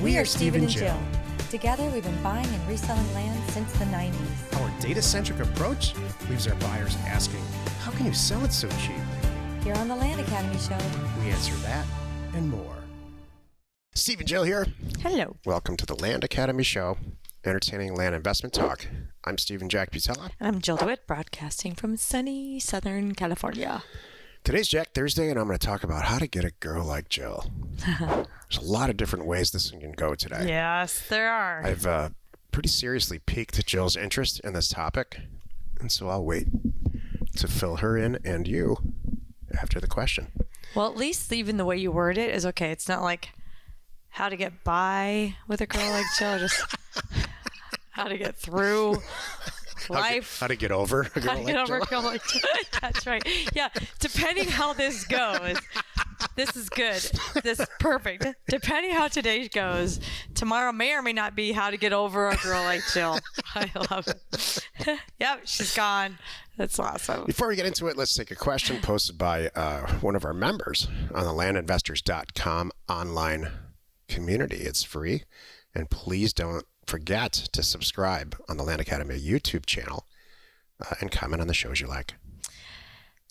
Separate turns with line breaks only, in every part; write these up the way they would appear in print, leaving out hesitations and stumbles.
We are Steve and Jill.
Together, we've been buying and reselling land since the 90s.
Our data-centric approach leaves our buyers asking, how can you sell it so cheap?
Here on the Land Academy Show,
We answer that and more. Steve and Jill here.
hello.
Welcome to the Land Academy Show, entertaining land investment talk. I'm Stephen Jack Butella.
And I'm Jill DeWitt, broadcasting from sunny Southern California.
Today's Jack Thursday, and I'm going to talk about how to get a girl like Jill. There's a lot of different ways this can go today.
Yes, there are.
I've pretty seriously piqued Jill's interest in this topic, and so I'll wait to fill her in and you after the question.
Well, at least even the way you word it is okay. It's not like how to get by with a girl like Jill, just how to get through life.
How to get over a girl
How to
like
get over
Jill.
a girl like Jill. That's right. Yeah, depending how this goes, this is good. This is perfect. Depending how today goes, tomorrow may or may not be how to get over a girl like Jill. I love it. Yep, she's gone. That's awesome.
Before we get into it, let's take a question posted by one of our members on the landinvestors.com online community. It's free, and please don't forget to subscribe on the Land Academy YouTube channel and comment on the shows you like.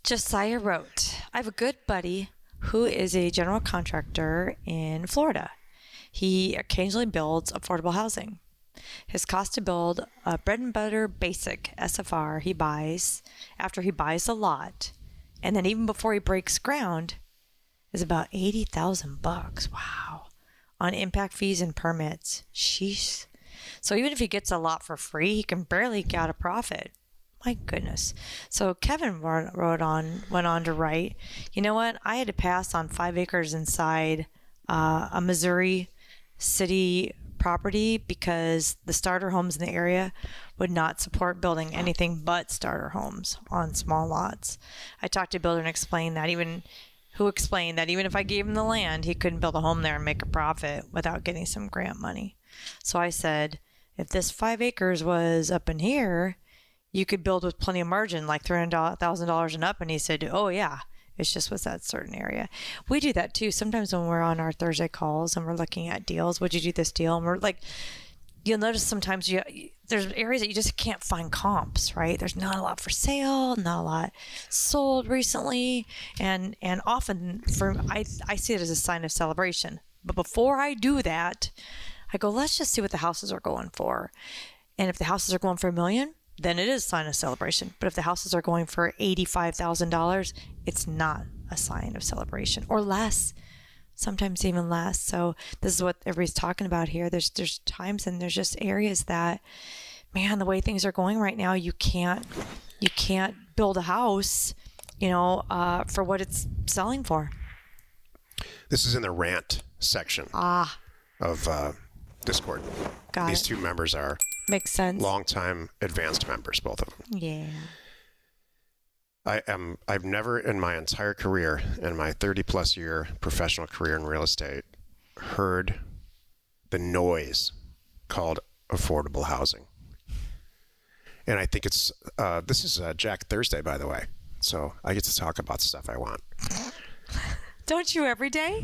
Josiah wrote, I have a good buddy who is a general contractor in Florida. He occasionally builds affordable housing. His cost to build a bread and butter basic SFR he buys after he buys the lot, and then even before he breaks ground, is about $80,000. Wow. On impact fees and permits. Sheesh. So even if he gets a lot for free, he can barely get a profit. My goodness. So Kevin went on to write, you know what? I had to pass on 5 acres inside a Missouri city property because the starter homes in the area would not support building anything but starter homes on small lots. I talked to a builder and explained that even if I gave him the land, he couldn't build a home there and make a profit without getting some grant money. So I said, if this 5 acres was up in here, you could build with plenty of margin, like $300,000 and up. And he said, oh yeah, it's just with that certain area. We do that too. Sometimes when we're on our Thursday calls and we're looking at deals, would you do this deal? And we're like, you'll notice sometimes there's areas that you just can't find comps, right? There's not a lot for sale, not a lot sold recently. And often I see it as a sign of celebration. But before I do that, I go, let's just see what the houses are going for. And if the houses are going for $1 million, then it is a sign of celebration. But if the houses are going for $85,000, it's not a sign of celebration, or less, sometimes even less. So this is what everybody's talking about here. There's times and there's just areas that, man, the way things are going right now, you can't build a house, for what it's selling for.
This is in the rant section of Discord. These two members are
makes sense.
Longtime advanced members, both of them.
Yeah.
I've never in my entire career, in my 30-plus year professional career in real estate, heard the noise called affordable housing. And I think this is Jack Thursday, by the way. So I get to talk about stuff I want.
Don't you every day?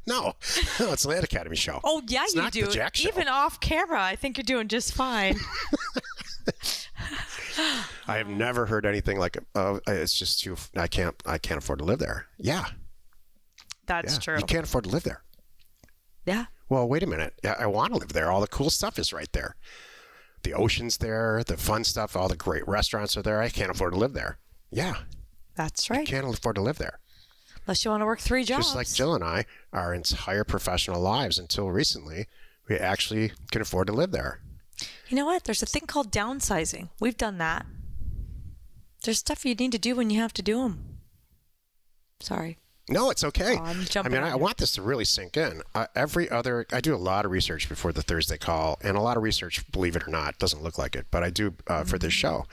No, it's the Land Academy Show.
Oh, yeah,
it's
you
not
do.
The Jack Show.
Even off camera, I think you're doing just fine.
I have never heard anything like, it's just too, I can't afford to live there. Yeah.
That's true.
You can't afford to live there.
Yeah.
Well, wait a minute. I want to live there. All the cool stuff is right there. The ocean's there, the fun stuff, all the great restaurants are there. I can't afford to live there. Yeah.
That's right.
I can't afford to live there.
Unless you want to work 3 jobs.
Just like Jill and I, our entire professional lives until recently, we actually can afford to live there.
You know what? There's a thing called downsizing. We've done that. There's stuff you need to do when you have to do them. Sorry.
No, it's okay.
I
want this to really sink in. I do a lot of research before the Thursday call, and a lot of research, believe it or not, doesn't look like it, but I do for this show.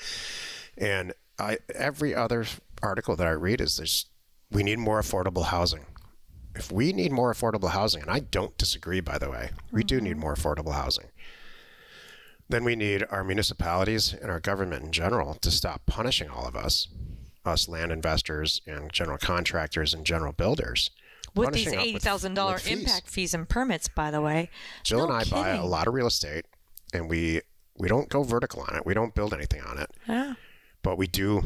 And every other article that I read is we need more affordable housing. If we need more affordable housing, and I don't disagree, by the way, we do need more affordable housing, then we need our municipalities and our government in general to stop punishing all of us land investors and general contractors and general builders
With these
punishing us
$80,000
with fees.
impact fees and permits, by the way.
Jill
No
and I buy a
kidding.
lot of real estate, and we don't go vertical on it. We don't build anything on it.
Yeah.
But we do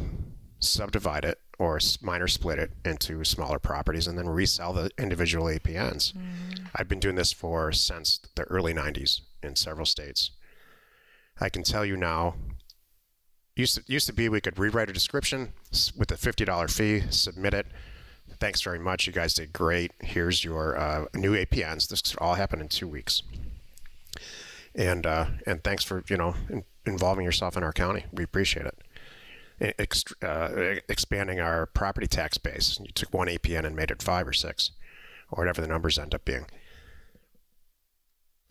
subdivide it or minor split it into smaller properties and then resell the individual APNs. I've been doing this since the early 90s in several states. I can tell you now, used to be we could rewrite a description with a $50 fee, submit it. Thanks very much. You guys did great. Here's your new APNs. This could all happen in 2 weeks. And thanks for, involving yourself in our county. We appreciate it. Expanding our property tax base. You took one APN and made it 5 or 6, or whatever the numbers end up being.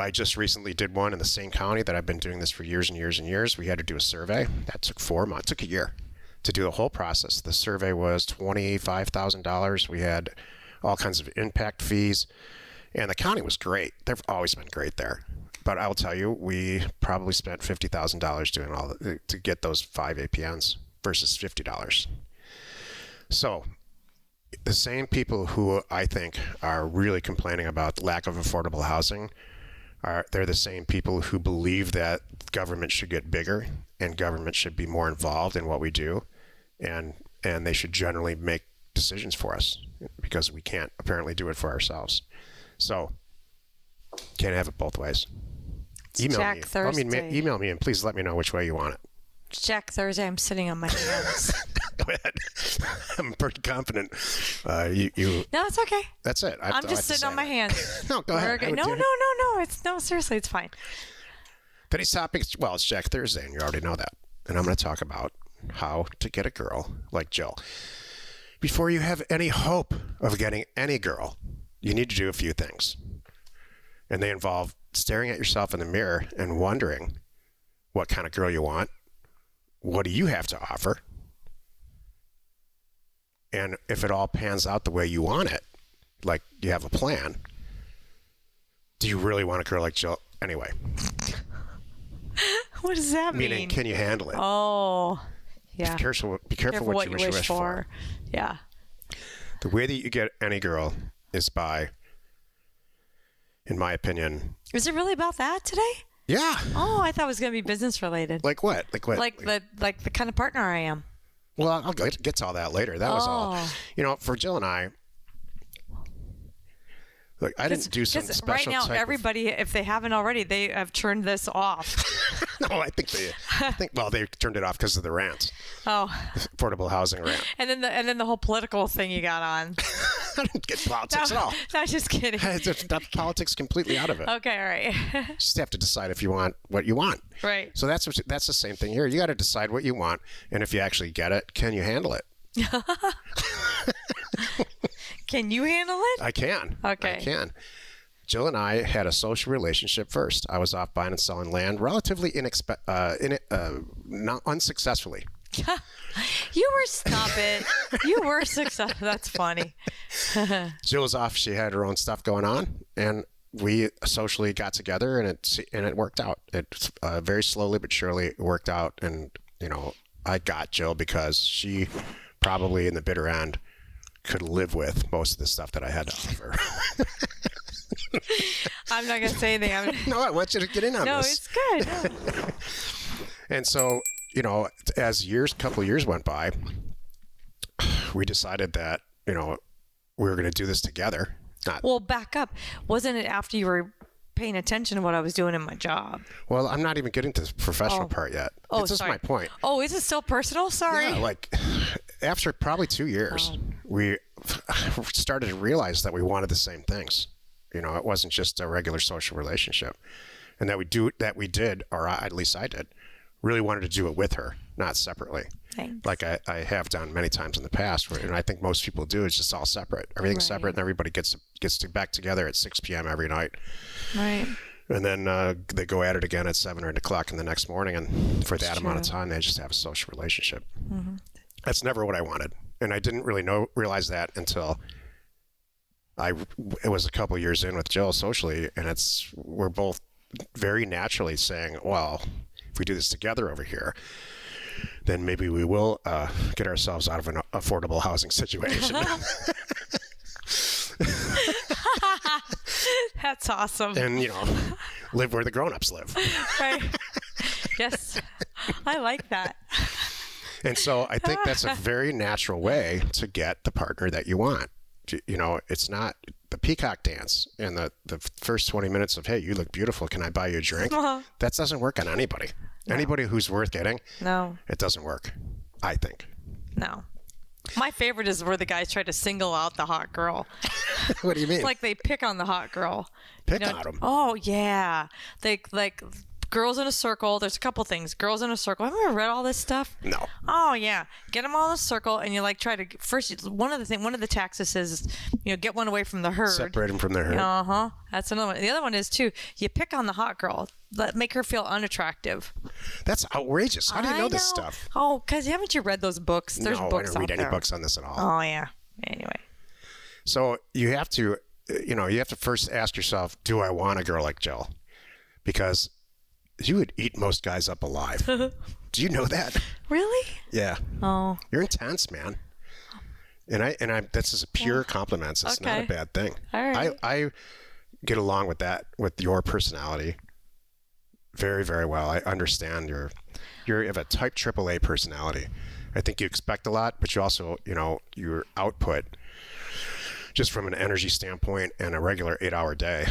I just recently did one in the same county that I've been doing this for years and years and years. We had to do a survey. That took 4 months. It took a year to do the whole process. The survey was $25,000. We had all kinds of impact fees. And the county was great. They've always been great there. But I'll tell you, we probably spent $50,000 doing to get those 5 APNs versus $50. So the same people who I think are really complaining about lack of affordable housing they're the same people who believe that government should get bigger and government should be more involved in what we do, and they should generally make decisions for us because we can't apparently do it for ourselves. So can't have it both ways. Email
Jack
me.
Thursday.
Email me and please let me know which way you want it.
Jack Thursday, I'm sitting on my hands.
Go ahead. I'm pretty confident.
No, it's okay.
That's it.
I'm just sitting on my hands.
No, go ahead.
No, seriously, it's fine.
Today's topic, it's Jack Thursday, and you already know that. And I'm going to talk about how to get a girl like Jill. Before you have any hope of getting any girl, you need to do a few things. And they involve staring at yourself in the mirror and wondering what kind of girl you want. What do you have to offer? And if it all pans out the way you want it, like you have a plan, do you really want a girl like Jill? Anyway.
What does that mean?
Meaning, can you handle it?
Oh, yeah.
Be careful what you wish for.
Yeah.
The way that you get any girl is by, in my opinion.
Is it really about that today?
Yeah.
Oh, I thought it was going to be business related.
Like what?
Like the kind of partner I am.
Well, I'll get to all that later. That was all. For Jill and I, look, I didn't do some special
right now, everybody, if they haven't already, they have turned this off.
No, I think they turned it off because of the rant.
Oh,
affordable housing rant.
And then the whole political thing you got on.
I didn't get politics at all.
No, just kidding.
That's politics completely out of it.
Okay, all right.
You just have to decide if you want what you want.
Right.
So that's the same thing here. You got to decide what you want, and if you actually get it, can you handle it?
Can you handle it?
I can.
Okay.
I can. Jill and I had a social relationship first. I was off buying and selling land relatively not unsuccessfully.
Stop it. You were successful. That's funny.
Jill was off. She had her own stuff going on, and we socially got together, and it worked out. It very slowly but surely worked out, and I got Jill because she probably in the bitter end could live with most of the stuff that I had to offer.
I'm not going to say anything.
No, I want you to get in on this.
No, it's good. No.
And so, as a couple of years went by, we decided that, we were going to do this together.
Well, back up. Wasn't it after you were paying attention to what I was doing in my job?
Well, I'm not even getting to the professional part yet.
Oh,
this
sorry.
is my point.
Oh, is it still personal? Sorry.
Yeah, after probably 2 years, we started to realize that we wanted the same things. It wasn't just a regular social relationship, and that we did, or at least I did, really wanted to do it with her, not separately.
Thanks.
Like I have done many times in the past, and I think most people do. It's just all separate. Everything's separate, and everybody gets back together at 6 p.m. every night.
Right.
And then they go at it again at 7 or 8 o'clock in the next morning, and for that amount of time, they just have a social relationship. Mm-hmm. That's never what I wanted, and I didn't really realize that until it was a couple of years in with Jill socially, and we're both very naturally saying, well, if we do this together over here, then maybe we will get ourselves out of an affordable housing situation.
That's awesome.
and, live where the grown-ups live.
Right. Yes. I like that.
And so I think that's a very natural way to get the partner that you want. It's not the peacock dance and the first 20 minutes of, hey, you look beautiful. Can I buy you a drink? That doesn't work on anybody. No. Anybody who's worth getting.
No.
It doesn't work, I think.
No. My favorite is where the guys try to single out the hot girl.
What do you mean?
Like they pick on the hot girl.
Pick on them.
Oh, yeah. They girls in a circle. There's a couple things. Girls in a circle. Have you ever read all this stuff?
No.
Oh, yeah. Get them all in a circle, and you try to first. One of the taxes is get one away from the herd.
Separate them from the herd.
That's another one. The other one is too. You pick on the hot girl. Make her feel unattractive.
That's outrageous. How do you know this stuff?
Oh, because haven't you read those books? There's
no,
books
I don't read
out
any
there.
books on this at all.
Oh yeah. Anyway.
So you have to, you have to first ask yourself, do I want a girl like Jill? Because you would eat most guys up alive. Do you know that?
Really?
Yeah.
Oh.
You're intense, man. And I that's just a pure compliments. It's not a bad thing.
All right.
I get along with that, with your personality very, very well. I understand you have a type AAA personality. I think you expect a lot, but you also, your output just from an energy standpoint and a regular 8-hour day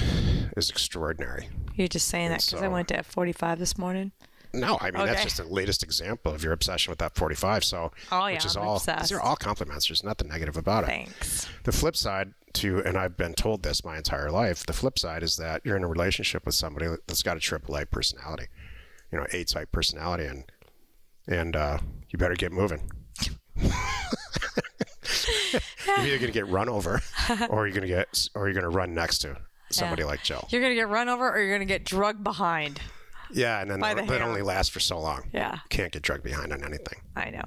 is extraordinary.
You're just saying that because I went to F45 this morning?
No, I mean, that's just the latest example of your obsession with that 45. So, which is all,
obsessed.
These are all compliments. There's nothing negative about it.
Thanks.
The flip side and I've been told this my entire life, the flip side is that you're in a relationship with somebody that's got a AAA personality, A-type personality, and you better get moving. You're either going to get run over or you're going to run next to somebody like Jill.
You're going to get run over or you're going to get drugged behind.
Yeah, and then that only lasts for so long.
Yeah.
You can't get drugged behind on anything.
I know.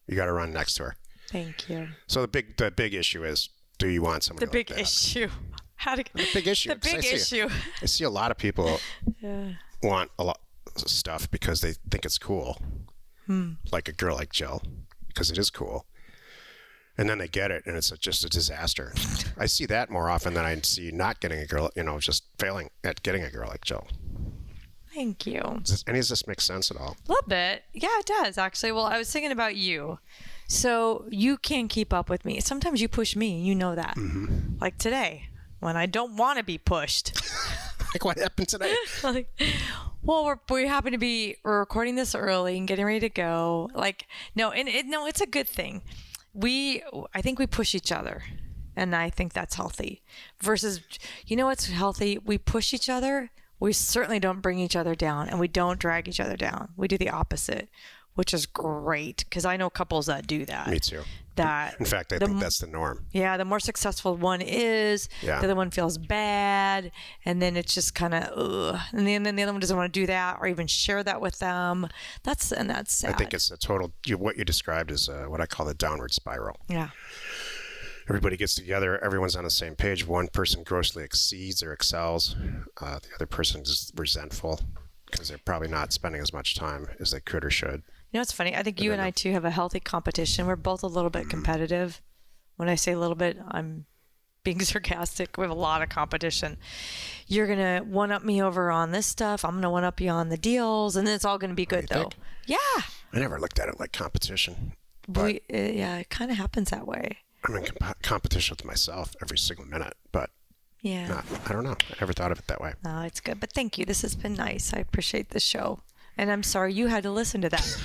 You got to run next to her.
Thank you.
So the big issue is, do you want somebody like that?
The big issue.
The big issue.
The big issue.
I see a lot of people want a lot of stuff because they think it's cool. Like a girl like Jill, because it is cool. And then they get it, and it's just a disaster. I see that more often than I see not getting a girl, just failing at getting a girl like Jill.
Thank you.
Does any of this make sense at all?
A little bit. Yeah, it does, actually. Well, I was thinking about you. So you can't keep up with me. Sometimes you push me, and you know that. Mm-hmm. Like today, when I don't want to be pushed.
Like what happened today?
We happen to be recording this early and getting ready to go. It's a good thing. I think we push each other, and I think that's healthy. Versus, what's healthy? We push each other. We certainly don't bring each other down, and we don't drag each other down. We do the opposite, which is great because I know couples that do that.
Me too. In fact, I think that's the norm.
Yeah, the more successful one is, the other one feels bad, and then it's just kind of, and then the other one doesn't want to do that or even share that with them. That's sad.
I think it's a total. What you described is what I call the downward spiral.
Yeah.
Everybody gets together. Everyone's on the same page. One person grossly exceeds or excels. The other person is resentful because they're probably not spending as much time as they could or should.
It's funny. I think you and I, too, have a healthy competition. We're both a little bit competitive. When I say a little bit, I'm being sarcastic. We have a lot of competition. You're going to one-up me over on this stuff. I'm going to one-up you on the deals. And then it's all going to be good, though.
Think?
Yeah.
I never looked at it like competition.
It kind of happens that way.
I'm in competition with myself every single minute, but I don't know. I never thought of it that way.
No, it's good. But thank you. This has been nice. I appreciate the show. And I'm sorry you had to listen to that.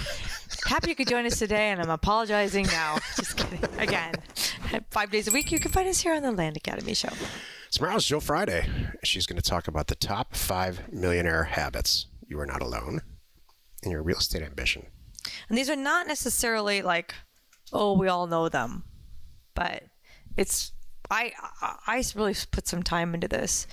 Happy you could join us today, and I'm apologizing now. Just kidding. Again, 5 days a week, you can find us here on the Land Academy Show.
Tomorrow's Jill Friday. She's going to talk about the top 5 millionaire habits. You are not alone in your real estate ambition.
And these are not necessarily like, we all know them. But it's, I really put some time into this.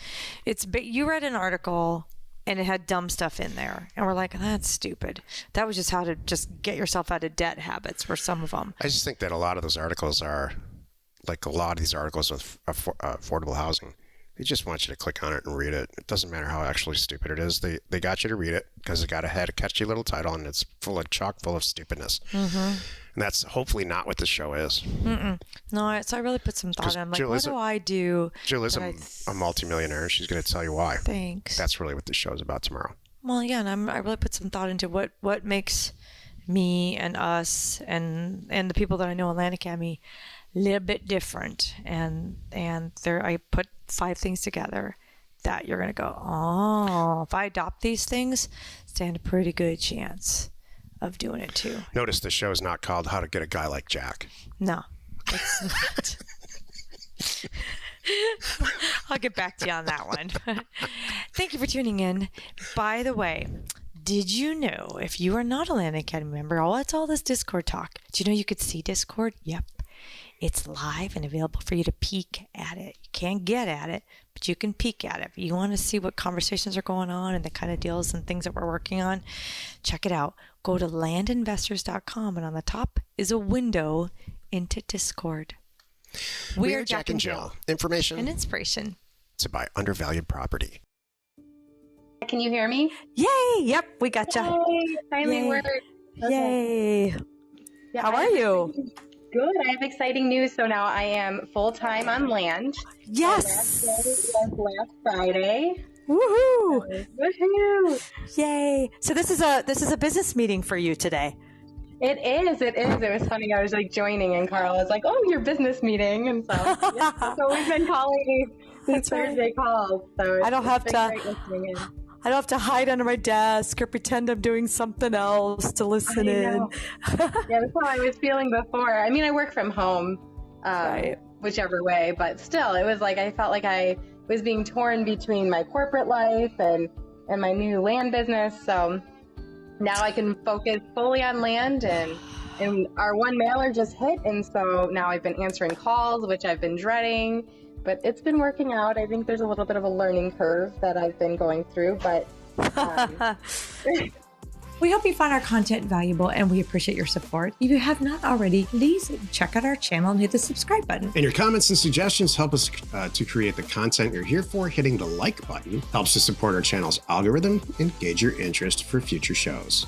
You read an article and it had dumb stuff in there. And we're like, that's stupid. That was just how to just get yourself out of debt habits for some of them.
I just think that a lot of those articles are, like a lot of these articles with affordable housing, They just want you to click on it and read it. It doesn't matter how actually stupid it is. They got you to read it because it had a catchy little title, and it's chock full of stupidness. And that's hopefully not what this show is.
No, so I really put some thought in. I'm like, what do I do?
Jill is a multimillionaire, and she's going to tell you why.
Thanks.
That's really what this show is about tomorrow.
Well, yeah, and I really put some thought into what makes me and us and the people that I know in Land Academy a little bit different. And there I put 5 things together that you're going to go, oh, if I adopt these things, stand a pretty good chance of doing it too.
Notice the show is not called How to Get a Guy Like Jack.
No, it's not. I'll get back to you on that one. Thank you for tuning in. By the way, did you know if you are not a Land Academy member, it's all this Discord talk. Do you know you could see Discord? Yep. It's live and available for you to peek at it. You can't get at it, but you can peek at it. If you want to see what conversations are going on and the kind of deals and things that we're working on, check it out. Go to landinvestors.com, and on the top is a window into Discord.
We are Jack and Jill. Information
and inspiration
to buy undervalued property.
Can you hear me?
Yay! Yep, we got you.
Yay! Finally worked.
Okay. Yay!
Yeah,
How are you?
Good. I have exciting news. So now I am full-time on land.
Yes.
Last Friday.
Woohoo!
Woohoo!
Yay! So this is a business meeting for you today.
It is. It was funny. I was joining, and Carl was like, "Oh, your business meeting," and so so we've been calling these Thursday calls. So
I don't have to hide under my desk or pretend I'm doing something else to listen in.
Yeah, that's how I was feeling before. I mean, I work from home,
right.
Whichever way, but still, it was like I felt like I was being torn between my corporate life and my new land business. So now I can focus fully on land, and our one mailer just hit, and so now I've been answering calls, which I've been dreading. But it's been working out. I think there's a little bit of a learning curve that I've been going through, but
we hope you find our content valuable, and we appreciate your support. If you have not already, please check out our channel and hit the subscribe button.
And your comments and suggestions help us to create the content you're here for. Hitting the like button helps to support our channel's algorithm and gauge your interest for future shows.